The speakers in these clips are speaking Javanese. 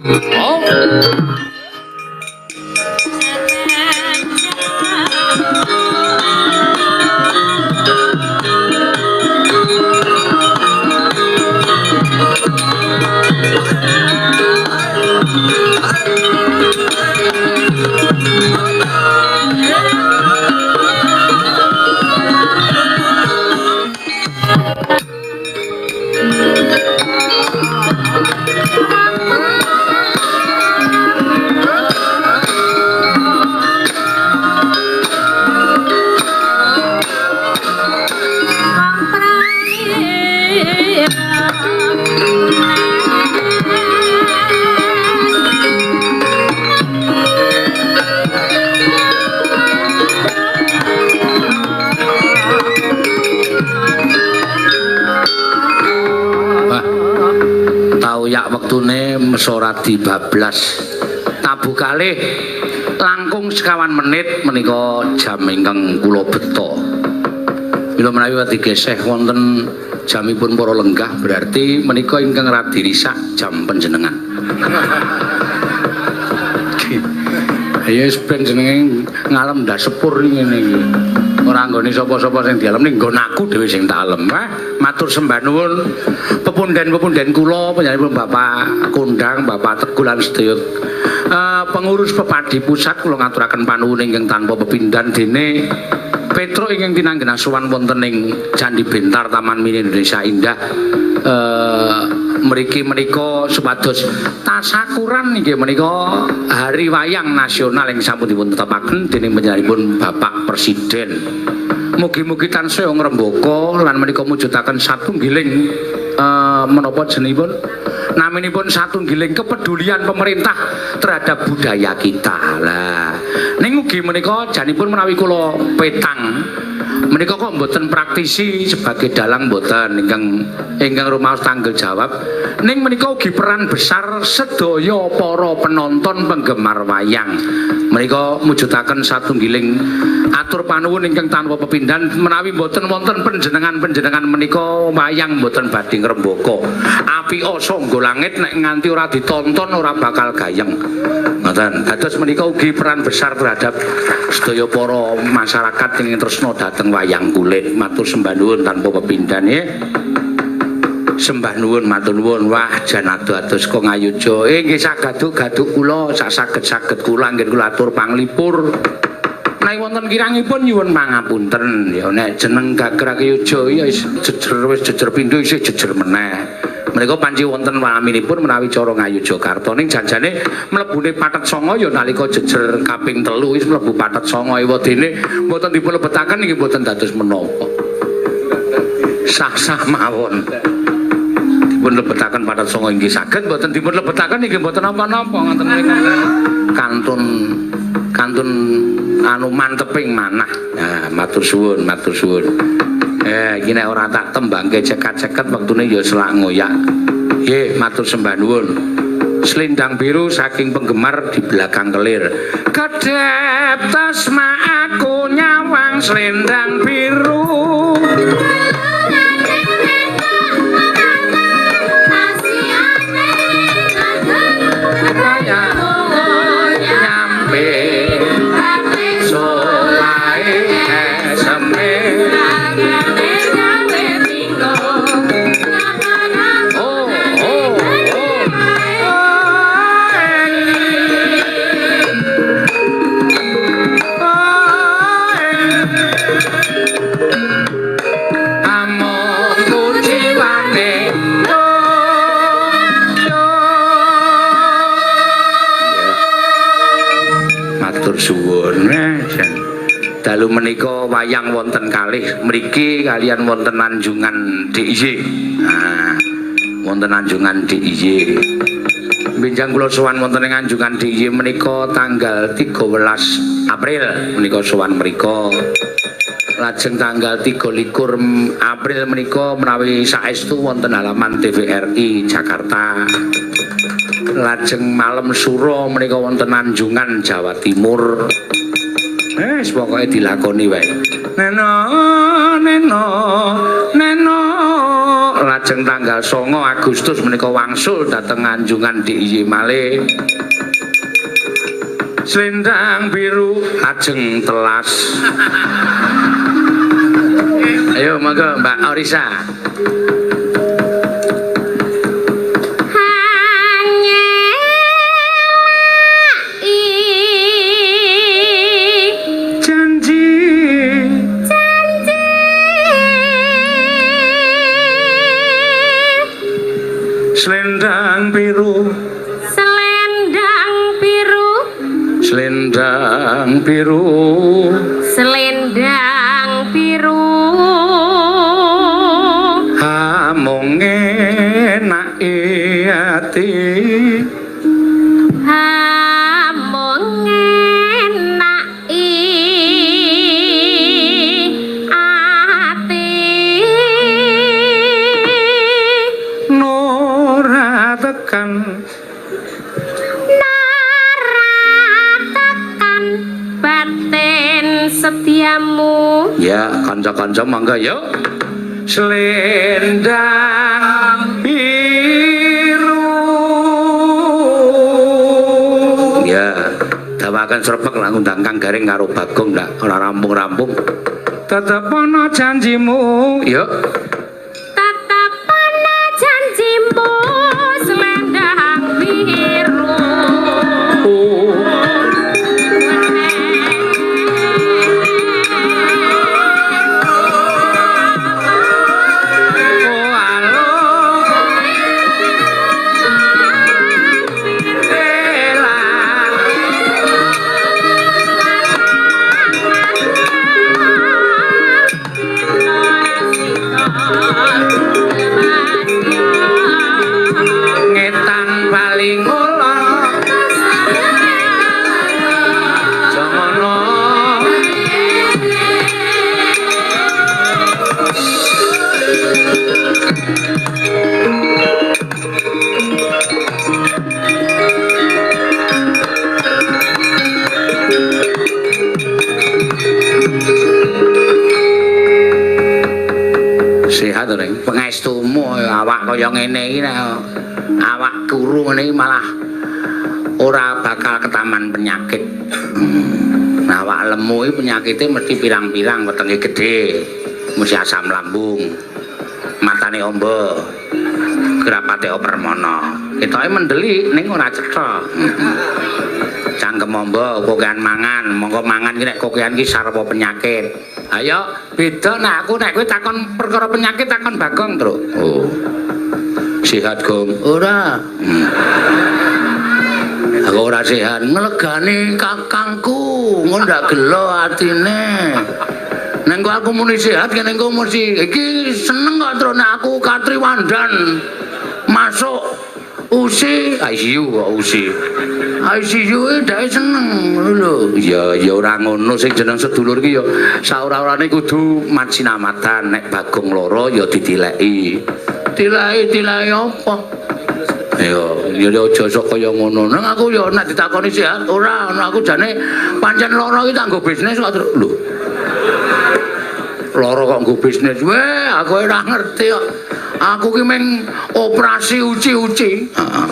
Oh. Mesorati bablas tabuh kalih langkung sekawan menit menika jam ingkang kula beto. Bila menawi digeseh wonten jamipun para lenggah berarti menika ingkang radi risak jam panjenengan. Ya wis ben jenenge ngalem ndak sepur ngene iki. Ora nggone sapa-sapa sing dialem ning nggon aku dhewe sing tak alem. Matur sembah nuwun pepunden-pepunden kula panjenenganipun Bapak Kondang, Bapak Teguh lan sedaya pengurus Pepadi Pusat kula ngaturaken panuwun ingkang tanpa pepindhan dene Petro ingkang tinanggenan sowan wonten ing Candi Bentar Taman Mini Indonesia Indah. Mriki menika supados tasakuran nggih menika Hari Wayang Nasional yang sampun dipun tetapaken dening panjenenganipun Bapak Presiden. Mugi-mugi tansaya ngrembaka lan menika mujudaken satunggiling menapa jenengipun naminipun satunggiling kepedulian pemerintah terhadap budaya kita. Lah ning ugi menika janipun menawi kula petang menika kok mboten praktisi sebagai dalang mboten ingkang rumaos tanggung jawab ning menika ugi peran besar sedaya para penonton penggemar wayang menika mujudaken satunggiling atur panuwun ingkang tanpa pepindhan menawi mboten wonten panjenengan menika wayang mboten badhe ngrembaka api sangga langit nek nganti ora ditonton ora bakal gayeng ngoten dados menika ugi peran besar terhadap sedaya para masyarakat ingkang tresna dhateng wayang kulit. Matur sembah nuwun tanpa pepindhan nggih. Sembah nuwun matur nuwun. Wah jan adu-adus kok ngayuja. Nggih sagaduk-gaduk kula sak saged-saged kula nggih kula atur panglipur. Menawi wonten kirangipun nyuwun pangapunten ya nek jeneng Gagrag Yuja ya jejer pindho isih jejer meneh. Menika panci wonten walaminipun menawi cara ngayuja karta ning janjane mlebune Pathet Sanga ya nalika jejer kaping 3 wis mlebu Pathet Sanga ewadene mboten dipun lebetaken nggih mboten dados menapa. Sah-sah mawon. Dipun lebetaken Pathet Sanga inggih saged mboten dipun lebetaken nggih mboten napa-napa ngoten niku. Kantun anu manteping manah. Nah, matur suwun, matur suwun. Iki nek ora tak tembangke cekat-ceket wektune ya selak ngoyak. Nggih, matur sembah nuwun. Selendang biru saking penggemar di belakang kelir. Kedep tasma aku nyawang selendang biru. Dalu menika wayang wonten kalih mriki kalian wonten Anjungan DIY. Nah, wonten Anjungan DIY. Benjang kula sowan wonten ing Anjungan DIY menika tanggal 13 April menika sowan mriku. Lajeng tanggal 23 April menika menawi saestu wonten halaman TVRI Jakarta. Lajeng malam suro menika wonten Anjungan Jawa Timur. Pokoke dilakoni wae. Neno. Lajeng lajeng tanggal 9 Agustus menika wangsul dhateng Anjungan DIY malih. Selendang biru lajeng telas. Ayo monggo Mbak Orisa. Selendang biru, selendang biru, selendang biru, selendang biru, hamung enake ati, hamung enake ati, nora tekan batin setiamu. ya kanca-kanca mangga yuk. Selendang biru ya dawakan srepek lah ngundang Kang Garing karo Bagong ndak ora rampung-rampung. Tetep ana janjimu yuk. Tetep ana janjimu selendang biru. Ngetan paling ula jangono sehat ora pengestumu awak kaya ngene iki awak turu ngene malah ora bakal ketaman penyakit. Awak lemu iki penyakite mesti pirang-pirang, wetenge gedhe, mesti asam lambung, matane ombo, gerapate permono. Ketoke mendeli ning ora cetha. Cangkem ombo, kokean mangan, monggo mangan iki nek kokean iki sarwa penyakit. Ayo beda nek aku nek kowe takon perkara penyakit takon Bagong, Truk. Oh. Sehat, Gong? Ora. Aku ora sehat. Nglegani kakangku, ngondak gelo atine. Neng aku muni sehat kene engko mesti iki seneng kok Truk nek aku Katriwandan masuk USI, ICU kok USI. ICU e dhek seneng lho. Ya ora ngono sing jeneng sedulur ki ya saora-orane kudu mat sinamatan nek Bagong loro ya ditileki. Tilai apa? Ya aja sok kaya ngono. Nang aku ya nek ditakoni sehat ora, aku jane pancen loro iki tak nggo bisnis kok lho. Loro kok nggo bisnis. Weh, aku ora ngerti kok. Aku ki meng operasi uci-uci. Heeh.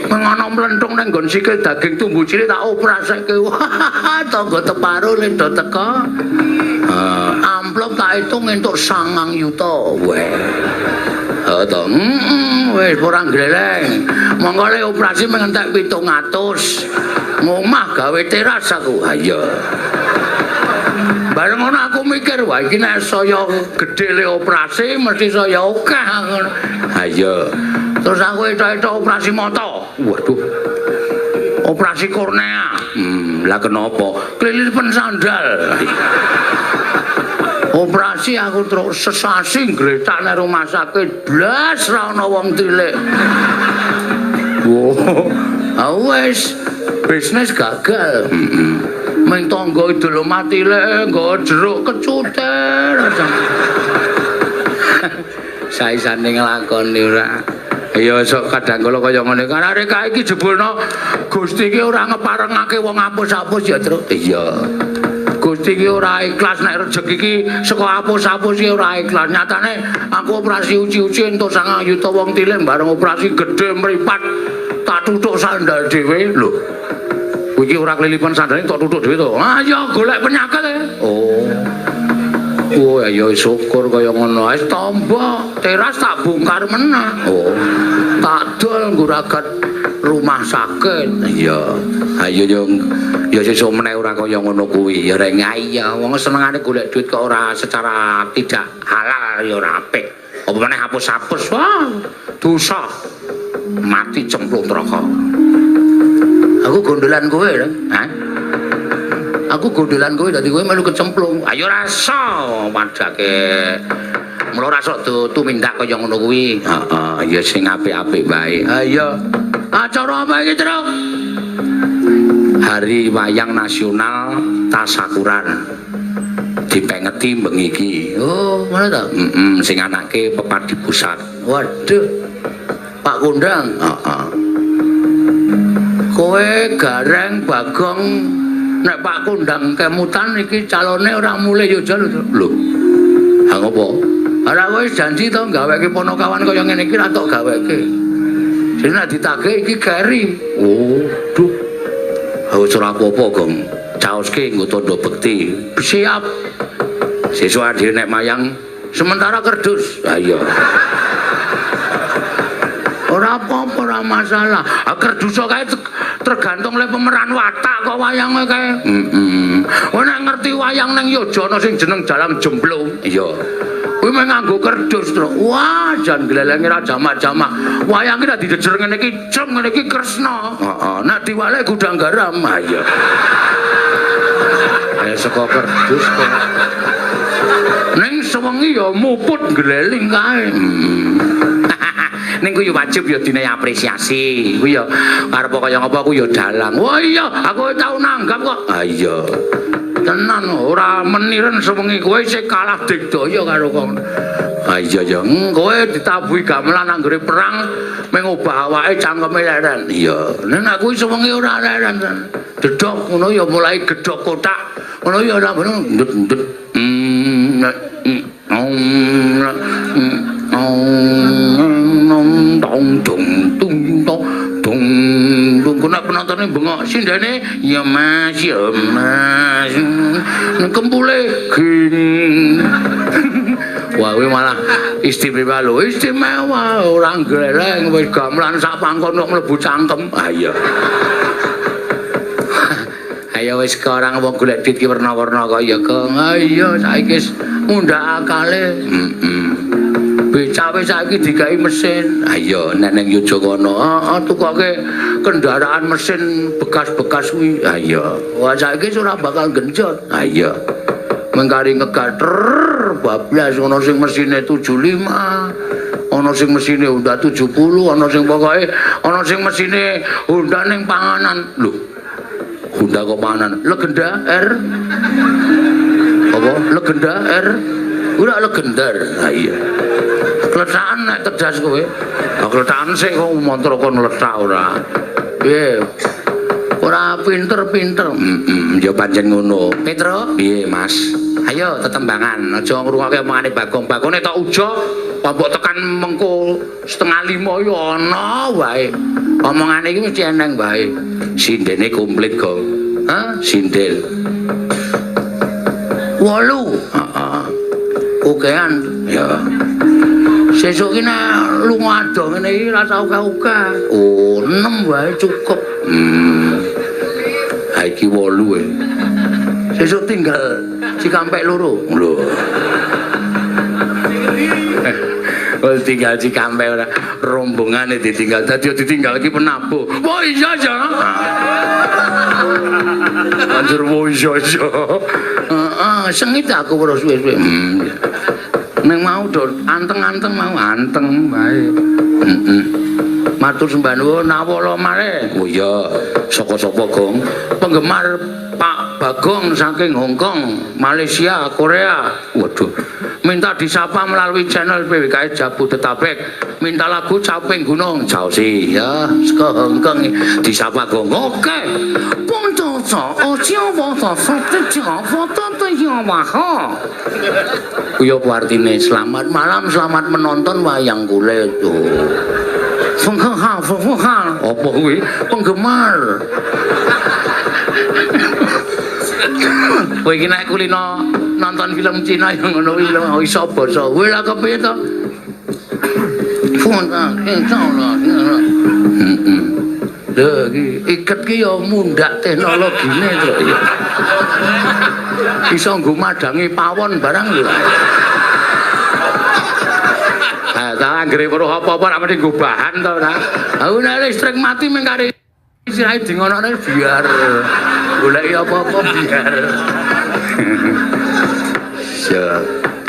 Mengono mlenthung nang nggon sikil daging tumbuh cilik tak operasike. Wah, tangga teparo le do teko. Amplop tak hitung entuk 9 yuta. Weh. To. Wis ora gleleng. Monggo le operasi mengentek 700. Ngomah gawe teras aku. Ha iya. Bareng ngono aku mikir, wah iki nek saya gedhe le operasi mesti saya akeh ngono. Ha iya. Terus aku etok-etok operasi mata. Waduh. Operasi kornea. Lah kenapa? Kelilipan sandal. Operasi aku terus sesasi ngretak nang rumah sakit blas ra ana wong tilik. Wow. Wes bisnis gagal. Meng tangga idul mati le nggo jeruk kecuter. Saisane nglakoni ora. Ya sok kadang kala kaya ngene kan arek iki jebulno Gusti iki ora ngeparengake wong apus-apus ya, Truk. Iya. Gusti ki ora ikhlas nek rejeki ki saka apus-apus ki ora ikhlas. Nyatane aku operasi uci-uci entuk 9 juta wong tilem bareng operasi gedhe mripat tak tutuk sandal dhewe. Lho. Kowe iki ora kelilipan sandale tak tutuk dhewe to. Ah ya golek penyakit e. Oh. Oh ya syukur kaya ngono. Wis tombo teras tak bongkar meneh. Oh. Tak dol nguragat rumah sakit. Iya. Ayo yo ya sesuk meneh ora kaya ngono kuwi. Ya rek ya wong senengane golek duit kok ora secara tidak halal ya ora apik. Apa meneh hapus-hapus. Wah, dosa. Mati cemplung neraka. Aku gondolan kowe lho. Hah? Aku gondolan kowe dadi kowe melu kecemplung. Ayo rasa padake. Mula rasa tumindak kaya ngono kuwi. Heeh, ya sing apik-apik bae. Ayo. Acara apa iki, Truk? Hari Wayang Nasional Tasyakuran. Dipengeti bengi iki. Oh, mana ta? Sing anake Pepadi Pusat. Waduh. Pak Kondang. Heeh. Kowe gareng Bagong nek Pak Kondang kemutan iki calone ora mulih yo jal lho. Ha ngopo? Ora kowe janji to gaweke ponokawan kaya ngene iki ra tok gaweke. Sing nek ditagih iki gari. Oh, duh. Wis ora apa-apa, Gong. Caoske nggo tandha bekti. Siap. Sesuk adhe nek mayang sementara kerdus. Ha iya. Ora apa-apa, ora masalah. Kerdus kae tergantung le pemeran watak kok wayange kae. Kowe nek ngerti wayang ning Yogyakarta sing jeneng Dalang Jemblung. Iya. Kuwi mung nganggo kerdus to. Wah, jan glelenge ra jamak-jamak. Wayange nek dijejer ngene iki, cem ngene iki Kresna. Heeh. Nek diwalek gudang garam. Ha iya. Ayo saka kerdus kok. Ning sewengi ya muput gleling kae. Ning ku yo wajib yo dine apresiasi. Ku yo arep kaya ngapa ku yo dalang. Wah iya, aku tau nanggap kok. Ah iya. Tenan ora meniren sewengi kowe sik kalah digdaya karo kono. Ah iya ya, kowe ditabuhi gamelan anggere perang meng obah awake cangkeme leren. Iya. Nek aku sewengi ora leren. Dedok ngono ya mulai gedhok kotak. Ngono ya ora ngono ndut-ndut. Dong dong tung dong dong dong kena penontonnya bengok sindane ya mas kempule ging wah we malah istimewa lho istimewa orang geleng wis gamelan sak pangkon kok mlebu cangkem ayo ayo wis sekarang wong golek duit ki warna-warna kaya Gong ayo saiki wis mundak akale becawe saiki digawe mesin. Ayo nek ning Yogyakarta tukoke kendaraan mesin bekas-bekas kuwi. Ayo. Wah saiki ora bakal genjot. Ayo. Mengkari ngegat bablas ana sing mesine 75. Ana sing mesine Honda 70, ana sing pokoke ana sing mesine Honda ning panganan. Lho. Honda kok panganan? Legenda R. Apa? Legenda R. Ora legendar. Ha iya. Kletakan nek tedas kowe. Kletakan sik kok mantra kon letak ora. Piye? Ora pinter-pinter. Ya pancen ngono. Petro? Piye, Mas? Ayo tetembangan. Aja ngrungokke omongane Bagong. Bagone tok ujo, mbok tekan mengko 4:30 ya ana wae. Omongane iki mesti eneng wae. Sindene komplit, Gong. Hah? Sindel. 8. Heeh. Kokean ya. Sesuk ki nek lunga ado ngene iki ra tau uga. Oh, 6 wae cukup. Ha iki 8 e. Sesuk tinggal Cikampek loro. Lho. Wis tinggal Cikampek ora rombongane ditinggal. Dadi ditinggal iki penabuh. Wah iya ya. Anjur wo iya iya. Heeh, sengit aku ora suwe-suwe. Neng mau do anteng-anteng mau anteng bae. Matur sembah nuwun nawala mare. Oh iya, saka-sapa Gong? Penggemar Pak Bagong saking Hong Kong, Malaysia, Korea. Waduh. minta disapa melalui channel PWKS Jabodetabek. Minta lagu Caping Gunung Jausi ya, saka Hongkong disapa gong. Oke. Poncoco, ojo foto sate foto tuh ya wah. Kuwi apa artine? Selamat malam, selamat menonton wayang kulit tuh. Fengha. Apa kuwi? Penggemar. Kowe iki nek kulino nonton film Cina yang ngono kuwi iso basa. Kowe lha kepiye to? Fonta, lho iki iket ki ya mundhak teknologine to ya. Iso nggo madangi pawon barang lho. Ah, ta anggere weruh apa-apa ra mesti nggo bahan to ta. Aku nek listrik mati mung kare istirahat di ngonone biar goleki apa-apa biar.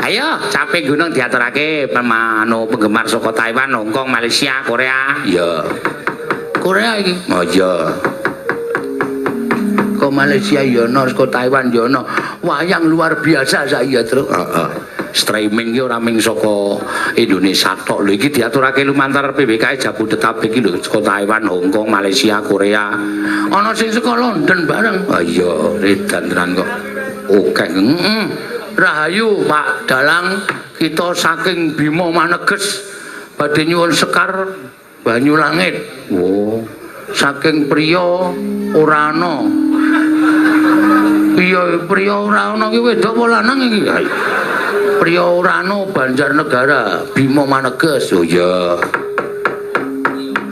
Ayo, Caping Gunung diaturake pemanu penggemar saka Taiwan, Hong Kong, Malaysia, Korea. Iya. Korea iki. Oh iya. Kok Malaysia ya ono, saka Taiwan ya ono. Wayang luar biasa saya terus. Heeh. Streaming ki ora mung saka Indonesia tok. Lho iki diaturake lumantar PWKS Jabodetabek iki lho, saka Taiwan, Hong Kong, Malaysia, Korea. Ana sing saka London bareng. Oh iya, redan tenan kok. Oke. Rahayu Pak Dalang, kita saking Bima Maneges badhe nyuwun sekar banyu langit. Oh, saking priya ora ana. Priya ora ana ki wedok apa lanang iki? Priya ora ana Banjarnegara, Bima Maneges. Oh iya.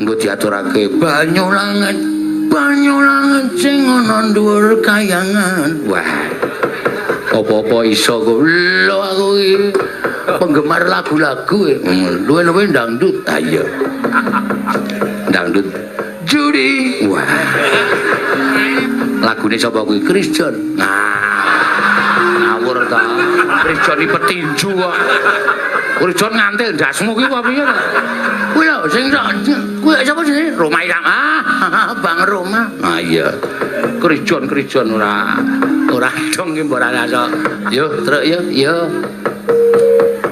Engko diaturake banyu langit sing ana dhuwur kayangan. Wah. Apa-apa iso kok. Lho aku iki penggemar lagu-lagu luwe-luwe dangdut. Ah iya. Dangdut Judi. Wah. Lagune sapa kuwi? Christian. Nah. Ngawur ta. Christian iki petinju kok. Christian ngantil ndasmu kuwi apa piye? Kuwi lho sing kuwi sapa sih? Roma Irang. Ah, Bang Roma. Ah iya. Christian ora dong ki mbok ora ngaso. Yo, truk yo.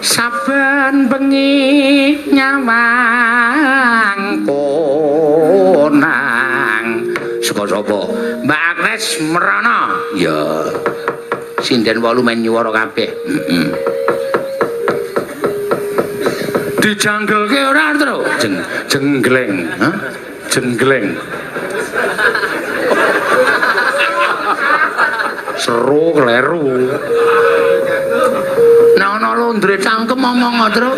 Saben bengi nyawang konang. Saka sapa? Mbak Agnes Merana. Ya. Sinden 8 men nyuwara kabeh. Heeh. Dijanggelke ora, Tru? Jenggleng. Hah? Jenggleng. Seru kleru. Nek ana londre cangkem omong Tru.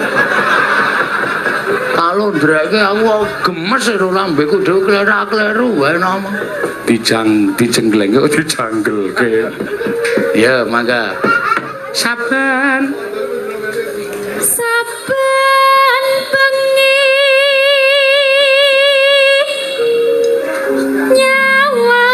Kalau ndreke aku gemes lho lambeku dhewe kleru-kleru wae ngomong. Dijenggleng kok dijanggelke. Ya, mangga. Saben bengi nyawa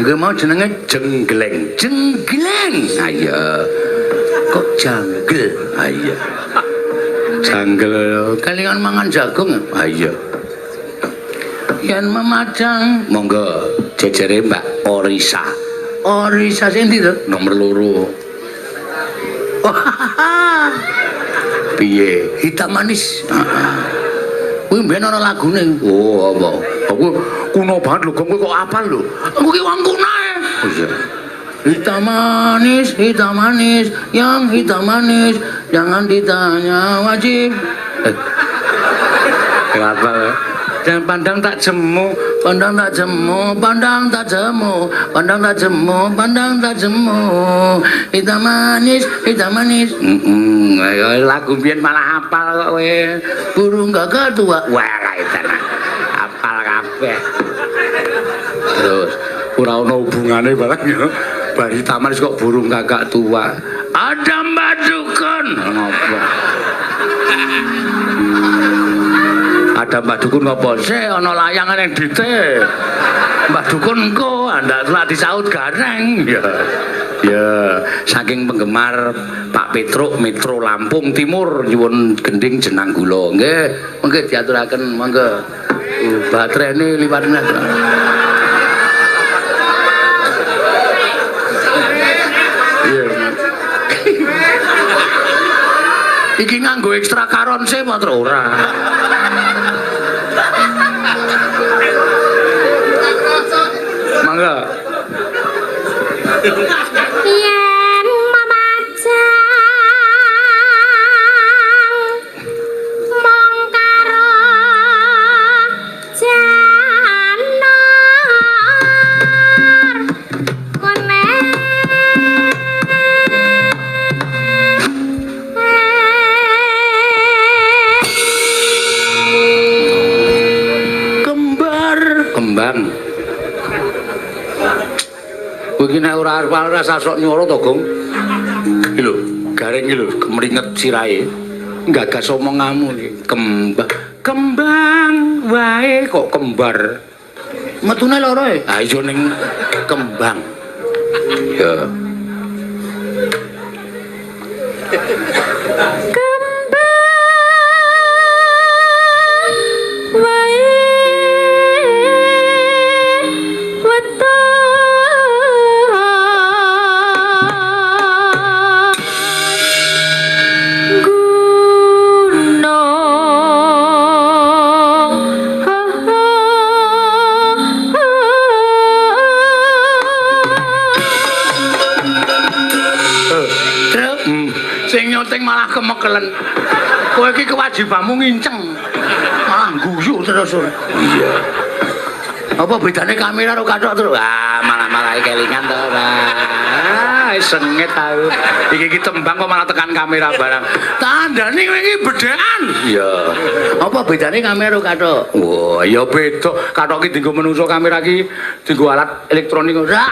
Nggih mau jenenge jenggleng. Ayo. Kok janggel? Ayo. Janggel kalian mangan jagung. Ayo. Yen memajang monggo jejere Mbak Orisa. Orisa sing ndi to? Nomor 2. Piye? Hitam manis. Kuwi mben ana lagune. Oh, apa? Aku kuno banget lho, kowe kok apal lho. Aku ki wong kuno ae. Oh iya. Hitam manis, yang hitam manis, jangan ditanya wajib. Apa? Jangan pandang tak jemu, pandang tak jemu, pandang tak jemu, pandang tak jemu, pandang tak jemu. Hitam manis. Lagu biyen malah hafal kok kowe. Burung gagak tua. Wah, kaitan. Hafal kabeh. Terus ora ana hubungane barang ya. Bari taman kok burung gagak tua. Ada Mbak Dukun. Ngopo? Ada Mbah Dukun ngopo? Sik ana layangan yang dite. Mbah Dukun engko ndak telah disaut gareng. Ya, saking penggemar Pak Petruk Metro Lampung Timur nyuwun gending jenang gula. Nggih, mengke diaturaken monggo. Baterene liwat nek. Iya. Iki nganggo ekstra karon sih apa ora? Mangga. Yen mamajang mong karo janar kone Kembang. Iki nek ora rasa sok nyoro to, Gong. Iki lho, garing iki lho, kemringet sirahe. Gagas omonganmu iki. Kembang wae kok kembar. Metune loro e. Ha iya ning kembang. Ya. Sing nyuting malah kemekelen. Kowe iki kewajibanmu nginceng. Malah guyu terus. Iya. Apa bedane kamera karo kathok terus? Ah, malah kelingan to ora. Ah, sengit aku. Iki tembang kok malah tekan kamera barang. Tandane kowe iki bedaan. Iya. Apa bedane kamera karo kathok? Wah, ya beda. Kathok iki dienggo menungso, kamera iki dienggo alat elektronik ora.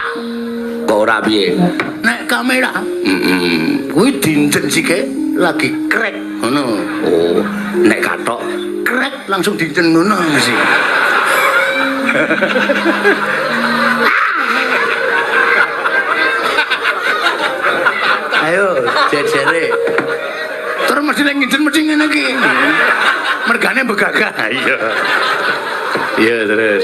Kok ora piye? Nek kamera, kuwi dinjen sike lagi krek ngono. Oh, nek kathok krek langsung dinjen ngono sih. Ayo, jejere. Terus mesti nek nginjen mesti ngene iki. Mergane begagah. Iya. Iya, terus.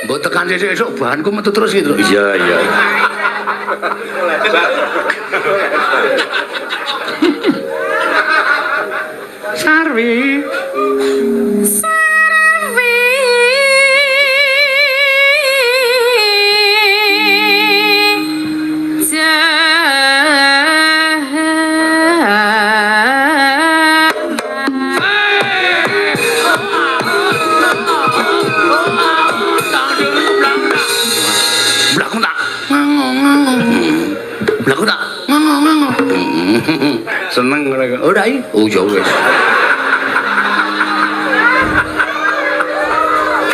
Mbok tekan sesuk bahanku metu terus gitu. Iya, iya. Sarwi. Seneng ngono. Ora iki. Oh ya wis.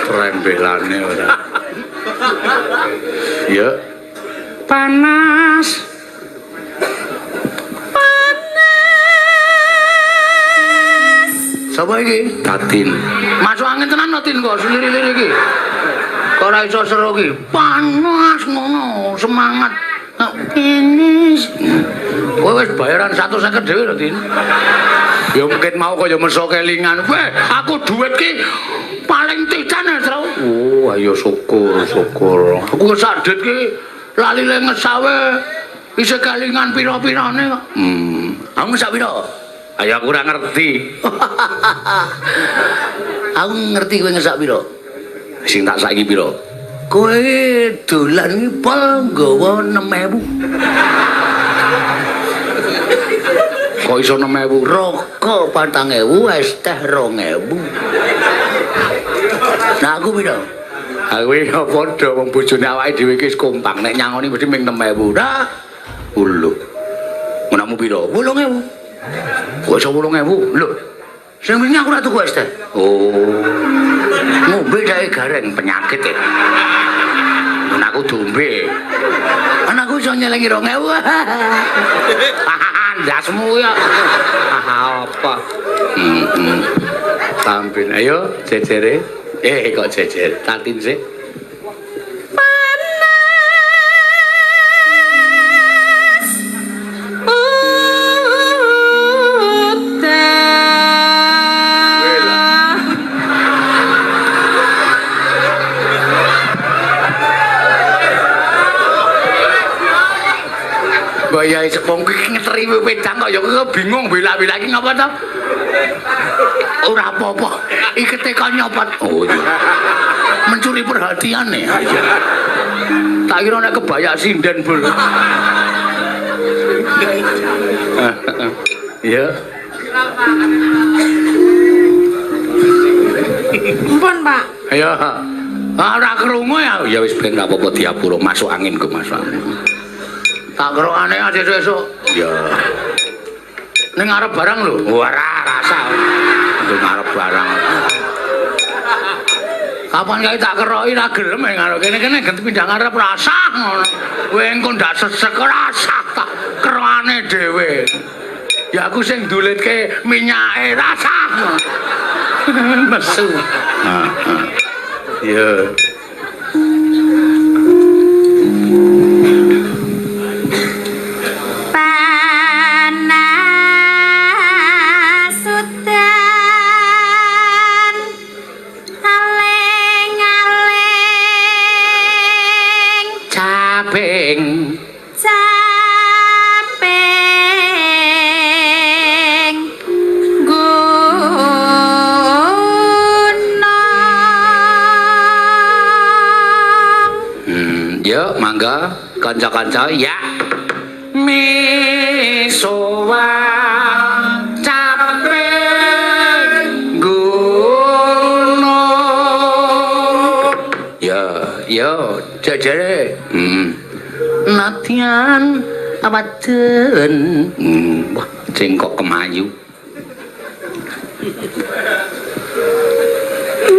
Trembelane ora. Ya. Panas. Panas. Sapa iki? Tatin. Masuk angin tenan no Tin kok sendiri-sendiri iki. Kok ora iso seru iki. Panas ngono, semangat. Panas. Kowe wis bayaran 150 dhewe lho, Tin. Ya mungkin mau kaya meso kelingan. Weh, aku duit ki paling tican ya, Tru. Oh, ayo syukur. Aku kesadit ki lali le ngesawe isih kelingan pira-pirane kok. Aku ngesak pira? Ayo aku ora ngerti. Aku ngerti kowe ngesak pira. Sing tak saiki pira? Kowe dolan iki pol nggawa 6.000. Kok iso 6.000? Rokok 4.000, es teh 2.000. Nah aku pira? Aku ya padha wong bojone awake dhewe iki wis kompak nek nyangoni mesti ming 6.000. Dah. Ulu. Menamu pira? 8.000. Kok iso 8.000? Lho. Sing wingi aku ora tuku es teh. Oh. Ngombe dae gareng penyakit ya. Anakku dombe. Anakku iso nyelengi 2000. Ndasmu ya. Apa? Sampin ayo jejere. Kok jejer. Tatin sih. Bayai sepong iki ngeteri wedang kok ya bingung bela-bela iki ngapa to? Ora apa-apa. Iki tekan nyopot. Oh iya. Mencuri perhatian ya. Tak kira nek kebaya sinden bul. Ya. Ampun, Pak. Ayo. Ora krungu ya. Ya wis ben ora apa-apa diapura masuk angin ku masuk angin. Tak kerokane aja esuk. Ya. Ning arep barang lho. Ora rasa. Ning arep barang. Kapan kae tak keroki ra gelem karo kene-kene ganti pindah ngarep rasa ngono. Kowe engko ndak sesek rasa tak kerokane dhewe. Ya aku sing ndulitke minyake rasa. Mesu. Ya. Kanca-kanca ya misowa caping gunung ya jajare nadyan awaden wah jengkok kemayu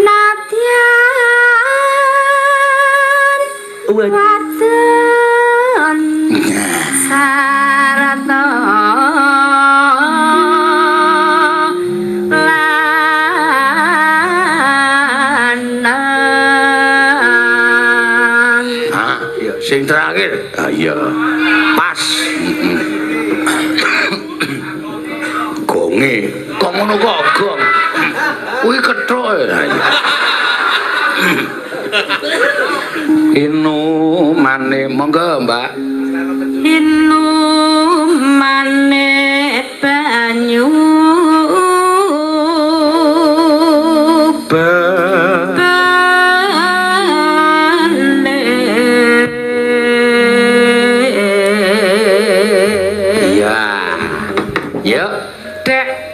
nadyan awaden sarata lanang ya sing terakhir iya pas gonge kok ngono kok gong kuwi kethuk inu mane monggo Mbak inu mane banyu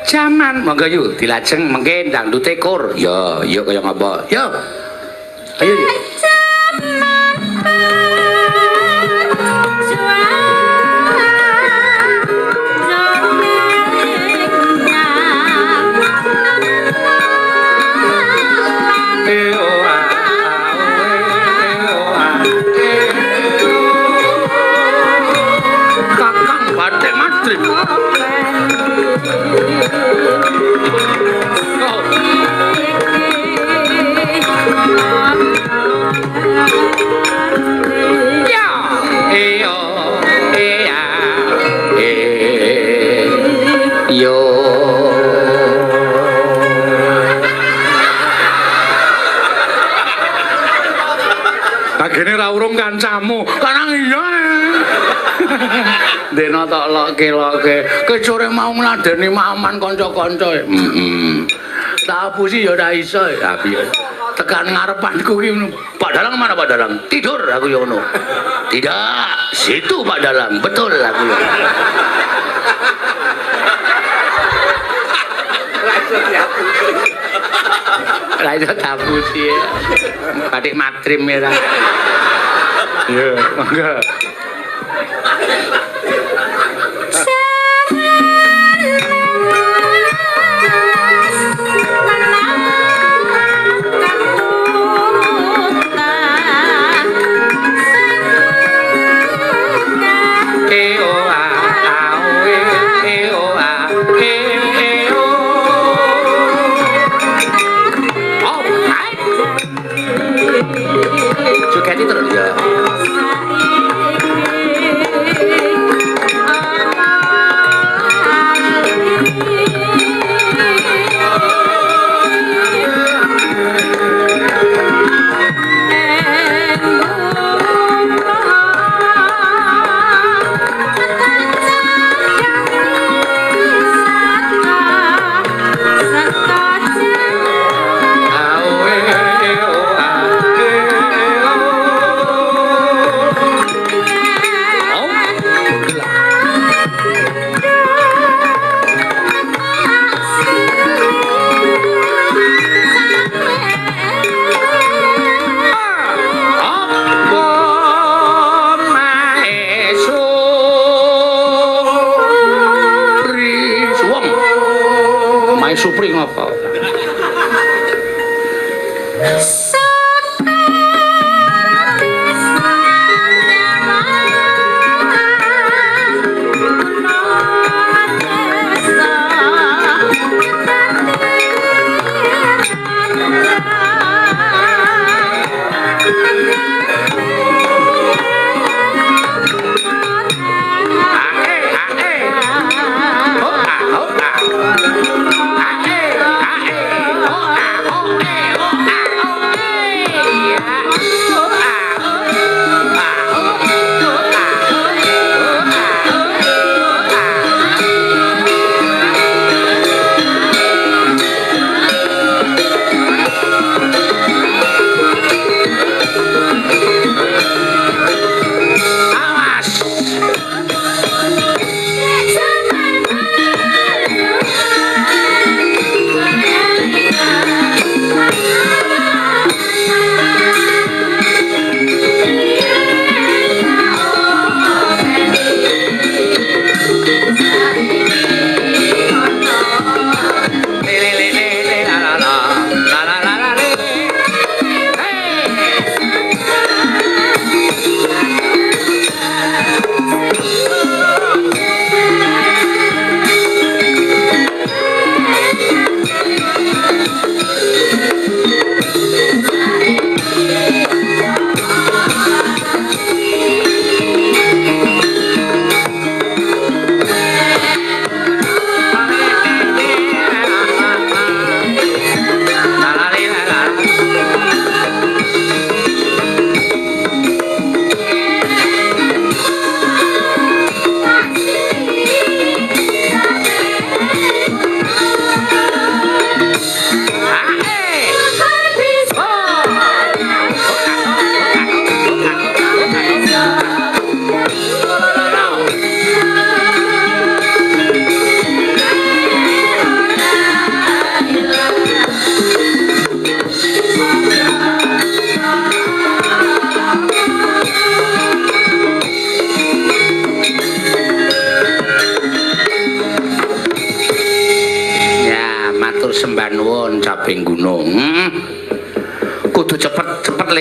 jaman monggo yuk dilajeng mengke dangdute kur ya yuk kaya ngapa yo ayo yuk kakang batik matrik Agene ra urung kancamu, karang iya. Dene tok loke-loke, kecure mau ngladeni maman kanca-kanca. Tak apusi ya ora iso. Ya piye. Tekan ngarepanku ki Pak Dalang mana Pak Dalang? Tidur aku ya ngono. Tidak, situ Pak Dalang. Betul aku ya. Lah itu tapusi. Batik matrim ya. Ya, monggo.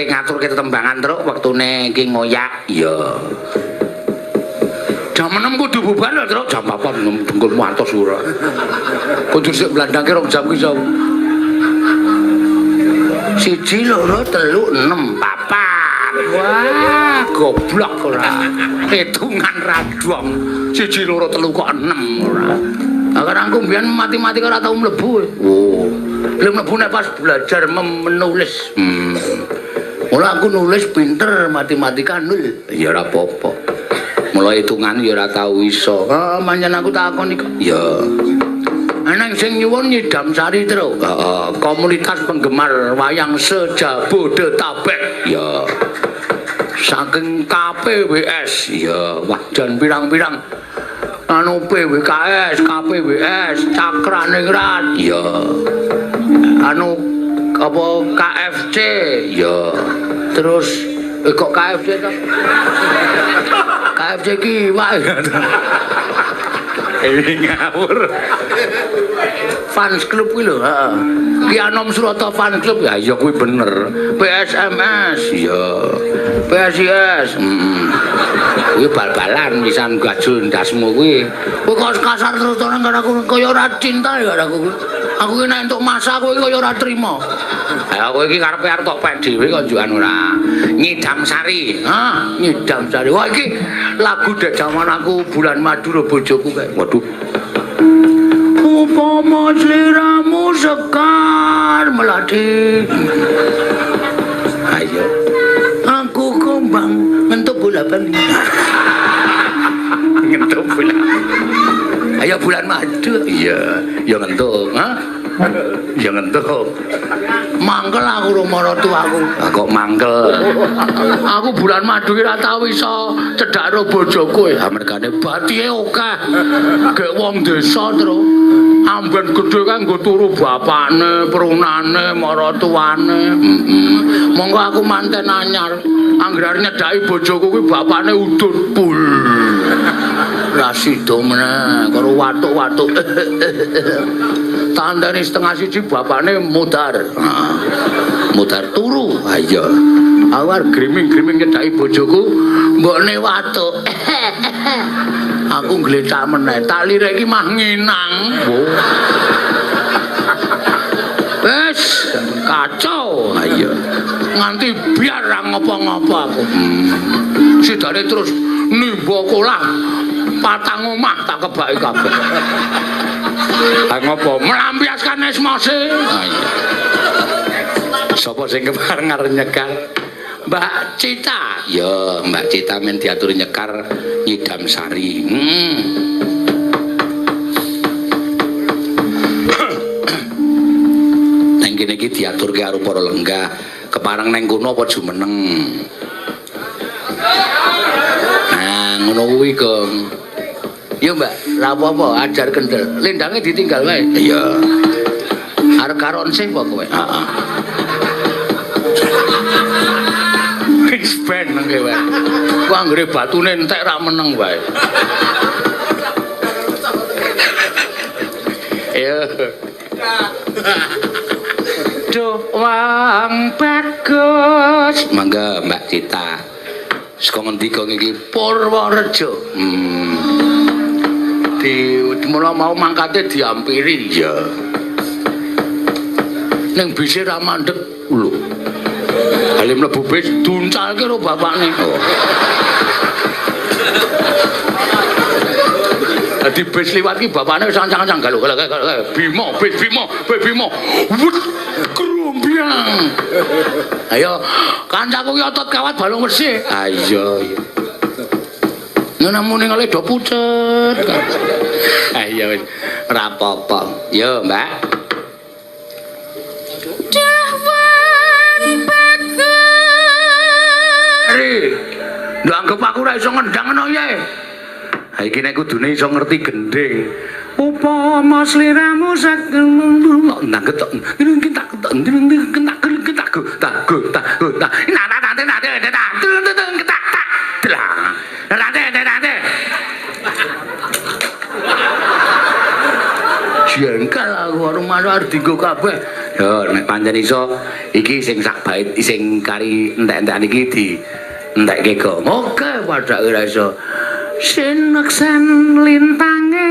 ngaturke tetembangan truk wektune iki ngoyak. Iya. Jam 6 kudu bubar lho, Truk. Jam 4 dengkulmu antos ora. Kudu sik blandangke 2 jam ki sawu. 1 2 3 6 Papat. Wah, goblok ora. Hitungan radong. 1 2 3 kok 6 ora. Agar aku mbiyen matematika ora tau mlebu. Oh, Belum mlebu nek pas belajar menulis. Mula aku nulis pinter, matematika 0. ya ora apa-apa. Mula hitungan ya ora tau iso. Ah, manjen aku takon iki. Ya. Anang sing nyuwun Nyidam Sari, Truk. Heeh, Komunitas penggemar wayang sejabodetabek. ya. Saking KPWS. Ya, wah Dan pirang-pirang anu PWKS, KPWS, Cakraningrat, ya. anu apa KFC, Ya. terus kok KFC to? KFC ki wae. Ngawur. Fans club kuwi lho, heeh. Ki Anom Surata Fan Club Ya iya kuwi bener. PSMS, Ya. PSIS. Kuwi bal-balan pisan gajul ndasmu kuwi. Kowe kok kasar terus to nang aku kaya ora cinta ya aku. Aku ki nek entuk masa kowe kaya ora trima. Ya kowe iki karepe arep tok pek dhewe kok njukan ora. Nyidam Sari. Hah, Nyidam Sari. Wah iki lagu dek jaman aku bulan madu ro bojoku kae. Waduh. Upama sliramu sekar melati. Ayo. Aku kembang ngentuk bola bali. Ngentuk bola. Ayo bulan madu. Iya, ya ngentuk. Hah? Ya ngentuk. Mangkel aku ro maratu aku. Ah, kok mangkel. Aku bulan madu ki ora tau iso cedhak karo bojoku. Ha mergane Batike akeh. Gek wong desa terus. Amben gedhe kanggo turu bapakne, perunane, maratuwane. Monggo aku manten anyar. Angger nyedhaki bojoku kuwi bapakne udut pul. Ra sida meneh karo watuk-watuk. Tandane setengah siji bapakne mudar. mutar Turu. Ah iya. Awar griming-griming nyedhaki bojoku, mbokne watuk. Aku ngletak meneh, tali rek iki mah nginang. Wes kacau. Ah iya. Nganti biar ra ngopo-ngopo aku. Sidare terus nimba kolah patang omah tak kebaki kabeh. Ah ngopo? Melampiaskan esmose. Ah iya. Sapa sing kepareng arep nyekar? Mbak Cita. Ya, Mbak Cita men diatur nyekar Nyidam Sari. Neng kene iki diaturke karo para lenggah. Kepareng neng kono apa jumeneng? Nah, ngono kuwi, Gong. Ya Mbak, ra apa-apa, ajar kendel. Lendange ditinggal wae. Iya. Arep karon sih apa kowe? Heeh. Wis ben nengke wae. Ku anggere batune entek ra meneng wae. Ayo. Doang bagus. Mangga Mbak Cita. Saka ngendi kok iki? Purworejo. Di mula mau mangkate diampiri. Ya. Ning bise ra mandeg lho. Bali mlebu bis duncalke karo bapakne. Oh. Dadi bis liwat ki bapakne wis ancang-ancang galo. Bimo, bis Bimo, bis Bimo. Wut krumbyang. Ayo, kancaku ki otot kawat balung wesi. Ayo. Ngono muni ngale do pucet. Ayo wis ora apa-apa. Yo, Mbak. Ndak anggap aku ora iso ngendang ngono ye. Ha iki nek kudune iso ngerti gending. Upama sliramu sak Nangget tok. jengkel aku karo manuk arep dienggo kabeh. Yo nek pancen iso iki sing sak bait sing kari entek-entekan iki di entekke go. Oke padake ora iso. Sineksen lintange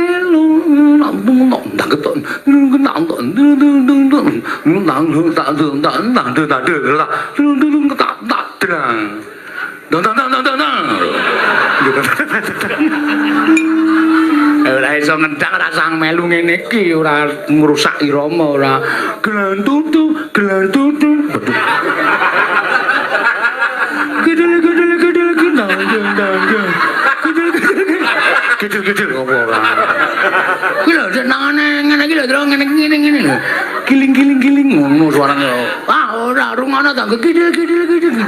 ora iso ngendang ora sang melu ngene iki ora ngrusak irama ora glantutu gedel gede apa ora kuwi lho senengane ngene iki lho terus ngene giling ngono suarane ora rungane ta gede giling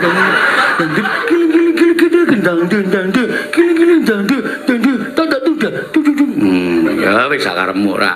ya wis sakarepmu ora